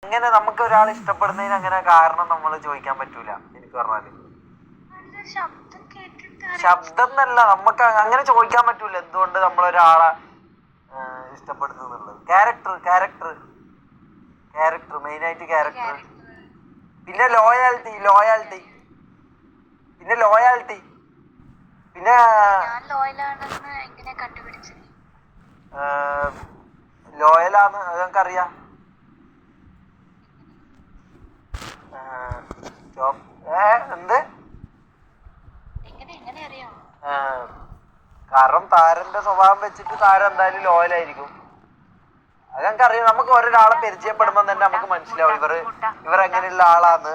അങ്ങനെ നമുക്ക് ഒരാൾ ഇഷ്ടപ്പെടുന്നതിന് അങ്ങനെ കാരണം നമ്മൾ ചോദിക്കാൻ പറ്റൂല. എനിക്ക് പറഞ്ഞാല് ശബ്ദം എന്നല്ല, നമുക്ക് അങ്ങനെ ചോദിക്കാൻ പറ്റൂല എന്തുകൊണ്ട് നമ്മളൊരാളെ ഇഷ്ടപ്പെടുന്നുള്ളത്. ക്യാരക്ടർ മെയിനായിട്ട് ക്യാരക്ടർ, പിന്നെ ലോയാലിറ്റി പിന്നെ ലോയലാന്ന് അത് ഞങ്ങൾക്കറിയാം. എന്ത് കാരണം താരന്റെ സ്വഭാവം വെച്ചിട്ട് താരം എന്തായാലും ലോയലായിരിക്കും. അത് ഞങ്ങൾക്കറിയാം. നമുക്ക് ഒരാളെ പരിചയപ്പെടുമ്പോ തന്നെ നമുക്ക് മനസ്സിലാവും ഇവർ എങ്ങനെയുള്ള ആളാന്ന്.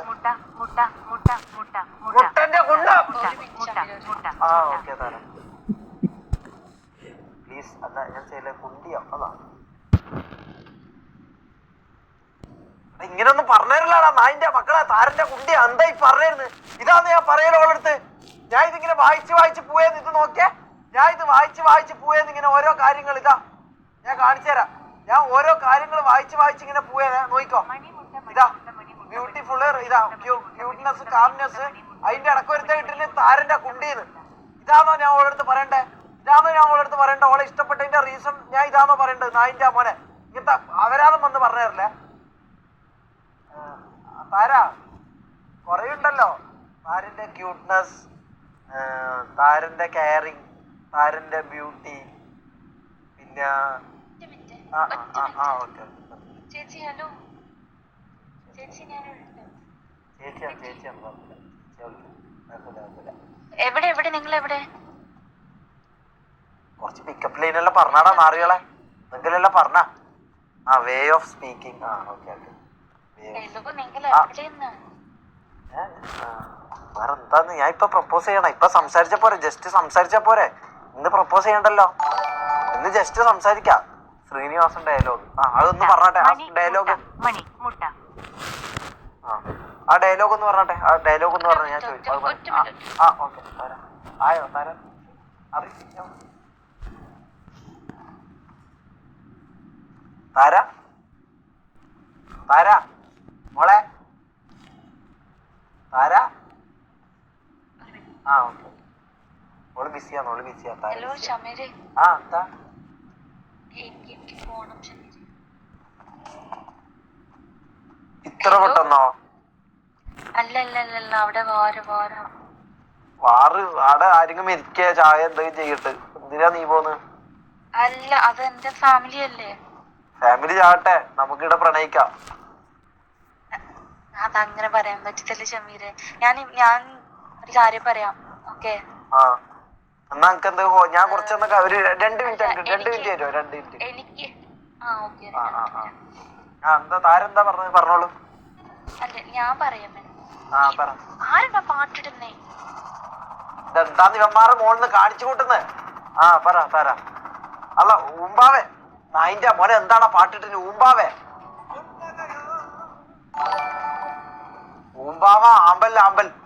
മുട്ടന്റെ ആ ഓക്കെ താരം പ്ലീസ്. അല്ല ഞാൻ ചെയ്യല കുണ്ടിയോ അതാ ഇങ്ങനൊന്നും പറഞ്ഞില്ലാടാ നായിന്റെ മക്കളെ. താരന്റെ കുണ്ടിയാ എന്താ ഈ പറഞ്ഞിരുന്നു? ഇതാന്ന് ഞാൻ പറയലോളടുത്ത്. ഞാൻ ഇതിങ്ങനെ വായിച്ച് പോയെന്ന് ഇത് നോക്കിയേ. ഞാൻ ഇത് വായിച്ച് പോയെന്ന് ഇങ്ങനെ ഓരോ കാര്യങ്ങൾ ഇതാ ഞാൻ കാണിച്ചു തരാം. ഞാൻ ഓരോ കാര്യങ്ങൾ വായിച്ച് ഇങ്ങനെ പോയേ. നോക്കിക്കോ, ഇതാ ബ്യൂട്ടിഫുൾ, ഇതാ ക്യൂട്ട്നെസ്, കാംനെസ്, അതിന്റെ ഇടക്കൊരുത്ത കിട്ടില്ല താരന്റെ കുണ്ടീന്ന്. ഇതാണോ ഞാൻ ഓളടുത്ത് പറയണ്ടേ? ഓളെ ഇഷ്ടപ്പെട്ടതിന്റെ റീസൺ ഞാൻ ഇതാണോ പറയണ്ടത്? നായിന്റെ മോനെ ഇങ്ങനത്തെ അവരാധം വന്ന് പറഞ്ഞതല്ലേ താര. കൊറേ ഉണ്ടല്ലോ. താരന്റെ ക്യൂട്ട്നെസ്, താരന്റെ കെയറിങ്, താരന്റെ ബ്യൂട്ടി, പിന്നെ ഓക്കെ ചേച്ചിയാണ്. എവിടെ നിങ്ങൾ എവിടെ? കുറച്ച് പിക്കപ്പ് ലൈനെല്ലാം പറഞ്ഞാടാ നാറികളെ. എന്തെങ്കിലും പറഞ്ഞ വേ ഓഫ് സ്പീക്കിംഗ്. വേറെ എന്താന്ന് ഞാൻ ഇപ്പൊ പ്രപ്പോസ് ചെയ്യണം? ഇപ്പൊ സംസാരിച്ച പോരെ? ജസ്റ്റ് സംസാരിച്ച പോരെ? ഇന്ന് പ്രപ്പോസ് ചെയ്യണ്ടല്ലോ, ഇന്ന് ജസ്റ്റ് സംസാരിക്കാം. ശ്രീനിവാസൻ ഡയലോഗ് അതൊന്ന് പറഞ്ഞട്ടെ. ഡയലോഗ് ആ ഡയലോഗ് ഒന്ന് പറഞ്ഞട്ടെ. ആ ഡയലോഗ് ഒന്ന് പറഞ്ഞ ഞാൻ ചോദിച്ചു. ഓക്കെ ആയോ താരം? അറിയില്ല താര മോളെ താര. ഓക്കെ ഓള് ബിസിയാ. എന്താ ഇത്ര പെട്ടെന്നോ? അല്ല അവിടെ വാറ് അവിടെ ആരെങ്കിലും മരിക്കുക ചായ എന്തെങ്കിലും ചെയ്യട്ട്. എന്തിനാ നീ പോന്ന്? അല്ല അത് എന്റെ ഫാമിലി അല്ലേ. ഫാമിലി ചാവട്ടെ, നമുക്കിവിടെ പ്രണയിക്കാം. അതങ്ങനെ പറയാൻ പറ്റത്തില്ല ഷമീരെ. ഞാൻ ഒരു കാര്യം പറയാം. ഓക്കെ എന്നാ നമുക്ക് എന്ത് ഞാൻ കുറച്ചൊന്നൊക്കെ ഒരു 2 മിനിറ്റ് തരുമോ? 2 മിനിറ്റ് എനിക്ക് എന്താ താരെന്താ പറഞ്ഞോളൂ. അല്ല ഞാൻ പറയാം. പറ. ആരെന്താ പാട്ടിടുന്നേ? ഇതെന്താന്ന് ഇവന്മാരെ മോളിന്ന് കാണിച്ചു കൂട്ടുന്നേ? പറ താര. അല്ല ഊമ്പാവേ നായിന്റെ മോനെ എന്താടാ പാട്ടിട്ടിന്? ഊമ്പാവേ ഊമ്പാവ ആമ്പൽ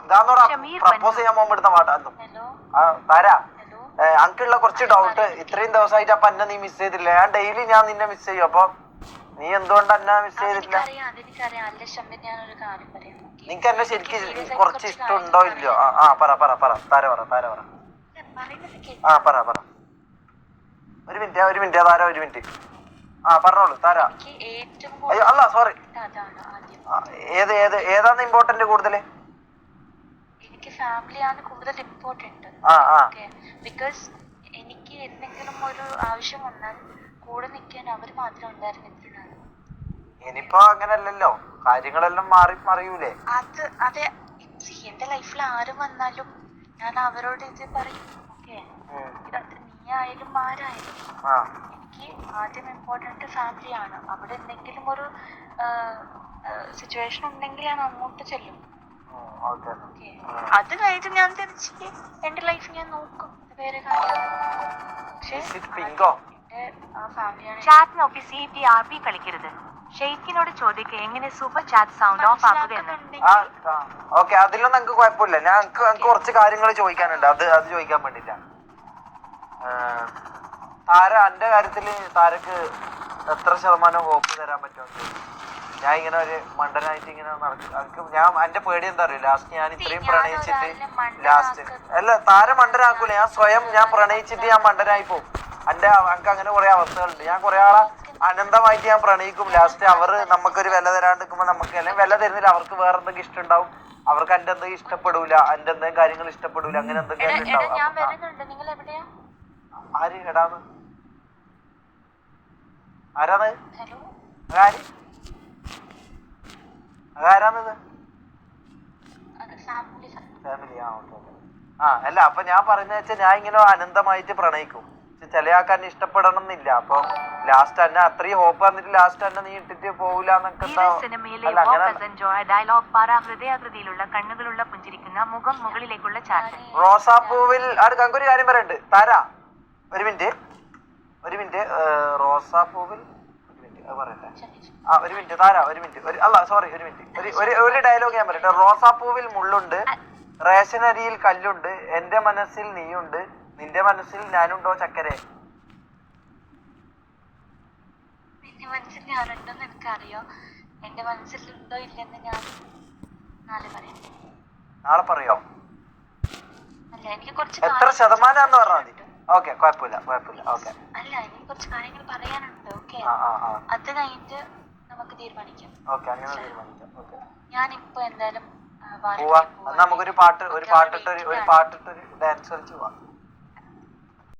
ഇതാന്നോടാ പ്രപ്പോസ് ചെയ്യാൻ പോകുമ്പോ എടുത്ത പാട്ടായിരുന്നു. താര അങ്കിളുള്ള കുറച്ച് ഡൗട്ട്. ഇത്രയും ദിവസമായിട്ട് അപ്പൊ എന്നെ നീ മിസ് ചെയ്തില്ല. ഞാൻ ഡെയിലി ഞാൻ നിന്നെ മിസ് ചെയ്യും. അപ്പൊ നീ എന്തുകൊണ്ട് എന്നെ മിസ് ചെയ്തില്ല? നിനക്ക് എന്നെ ശരിക്കും കുറച്ച് ഇഷ്ടമുണ്ടോ ഇല്ലയോ? പറ താര പറ. പറ. ഒരു മിനിറ്റ് താര, ഒരു മിനിറ്റ്. പറഞ്ഞോളൂ താര. അയ്യോ അല്ല സോറി. ഏതാന്ന് ഇമ്പോർട്ടന്റ് കൂടുതല്? എനിക്ക് ഫാമിലിയാണ് കൂടുതൽ ഇമ്പോർട്ടന്റ്. ബിക്കോസ് എനിക്ക് എന്തെങ്കിലും ഒരു ആവശ്യം വന്നാൽ കൂടെ നിൽക്കാൻ അവർ മാത്രം ഉണ്ടായിരുന്നിട്ടാണ്. ഇനിയിപ്പോ അങ്ങനല്ലല്ലോ, കാര്യങ്ങളെല്ലാം മറിയൂലേ? അതെ എന്റെ ലൈഫിൽ ആരും വന്നാലും ഞാൻ അവരോട് ഇത് പറയും. ഓക്കെ നീ ആയാലും ആരായാലും എനിക്ക് ആദ്യം ഇമ്പോർട്ടന്റ് ഫാമിലിയാണ്. അവിടെ എന്തെങ്കിലും ഒരു സിറ്റുവേഷൻ ഉണ്ടെങ്കിൽ ഞാൻ അങ്ങോട്ട് ചെല്ലും. അത് കഴിഞ്ഞിട്ട് ഞാൻ തിരിച്ച് എന്റെ ലൈഫ് ഞാൻ നോക്കും. വേറെ കാര്യം കളിക്കരുത്. ഷെയ്ഖിനോട് ചോദിക്കുക എങ്ങനെ സൂപ്പർ ചാറ്റ് സൗണ്ട് ഓഫ് ആക്കുക എന്ന്. ഓക്കെ അതിലൊന്നും ഞങ്ങൾക്ക് കുഴപ്പമില്ല. ഞങ്ങൾക്ക് കുറച്ച് കാര്യങ്ങൾ ചോദിക്കാനുണ്ട്. അത് ചോദിക്കാൻ വേണ്ടിട്ടാ. താര എന്റെ കാര്യത്തില് താരക്ക് എത്ര ശതമാനം ഹോപ്പ് തരാൻ പറ്റുമോ? ഞാൻ ഇങ്ങനെ ഒരു മണ്ടനായിട്ട് ഇങ്ങനെ നടക്കും. ഞാൻ എന്റെ പേടി എന്താ അറിയോ, ലാസ്റ്റ് ഞാൻ ഇത്രയും പ്രണയിച്ചിട്ട് ലാസ്റ്റ് അല്ല താര മണ്ടനാക്കൂല, ഞാൻ സ്വയം ഞാൻ പ്രണയിച്ചിട്ട് ഞാൻ മണ്ടനായി പോകും. എനിക്ക് അങ്ങനെ കുറെ അവസ്ഥകളുണ്ട്. ഞാൻ കുറെ ആളെ അനന്തമായിട്ട് ഞാൻ പ്രണയിക്കും, ലാസ്റ്റ് അവർ നമുക്കൊരു വില തരാണ്ട് നിൽക്കുമ്പോ നമുക്ക് അല്ലെങ്കിൽ വില തരുന്നില്ല, അവർക്ക് വേറെ എന്തെങ്കിലും ഇഷ്ടം ഉണ്ടാവും, അവർക്ക് എന്റെ എന്തെങ്കിലും ഇഷ്ടപ്പെടൂല, എന്റെ എന്തെങ്കിലും കാര്യങ്ങൾ ഇഷ്ടപ്പെടൂല, അങ്ങനെ എന്തെങ്കിലും ഉണ്ടാവും. ആര് എടാന്ന് ആരാണ് ആര് അതാരാന്നത് ഫാമിലി? ആ ഓക്കെ ഓക്കെ. ആ അല്ല അപ്പൊ ഞാൻ പറയുന്ന വെച്ചാൽ ഞാൻ ഇങ്ങനെ അനന്തമായിട്ട് പ്രണയിക്കും, ചില ആൾക്കാർ ഇഷ്ടപ്പെടണം എന്നില്ല. അപ്പൊ ലാസ്റ്റ് തന്നെ അത്രയും ഹോപ്പ് വന്നിട്ട് ലാസ്റ്റ് തന്നെ നീ ഇട്ടിട്ട് പോവില്ല എന്നൊക്കെ കണ്ണുകളുള്ള പുഞ്ചിരിക്കുന്ന മുഖം മുകളിലേക്കുള്ള ചാട്ടം. റോസാപ്പൂവിൽ അത് ഒരു കാര്യം പറയണ്ട് താര, ഒരു മിനിറ്റ് റോസാപ്പൂവിൽ പറയട്ടെ. ആ ഒരു മിനിറ്റ് താര, ഒരു മിനിറ്റ് അല്ല സോറി ഒരു മിനിറ്റ് ഒരു ഡയലോഗ് ഞാൻ പറയട്ടെ. റോസാപ്പൂവിൽ മുള്ളുണ്ട്, റേഷനരിയിൽ കല്ലുണ്ട്, എന്റെ മനസ്സിൽ നീയുണ്ട്, നിന്റെ മനസ്സിൽ ഞാനുണ്ടോ ചക്കരെ? നിന്റെ മനസ്സിൽ ഞാനുണ്ടെന്ന് എനിക്കറിയോ, എന്റെ മനസ്സിൽ ഉണ്ടോ ഇല്ലെന്ന് ഞാൻ നാളെ പറയോ? അല്ല എനിക്ക് കുറച്ച് എത്ര ശതമാനം പറഞ്ഞാൽ മതി. ഓക്കെ കുഴപ്പമില്ല ഓക്കെ. അല്ല എനിക്ക് കുറച്ച് കാര്യങ്ങൾ പറയാനുണ്ട്. ഓക്കെ അത് കഴിഞ്ഞിട്ട് നമുക്ക് തീരുമാനിക്കാം. ഓക്കെ അങ്ങനെ തീരുമാനിക്കാം. ഓക്കെ ഞാനിപ്പോ എന്തായാലും നമുക്കൊരു പാട്ടിട്ടൊരു ഡാൻസ് കളിച്ച് പോവാം.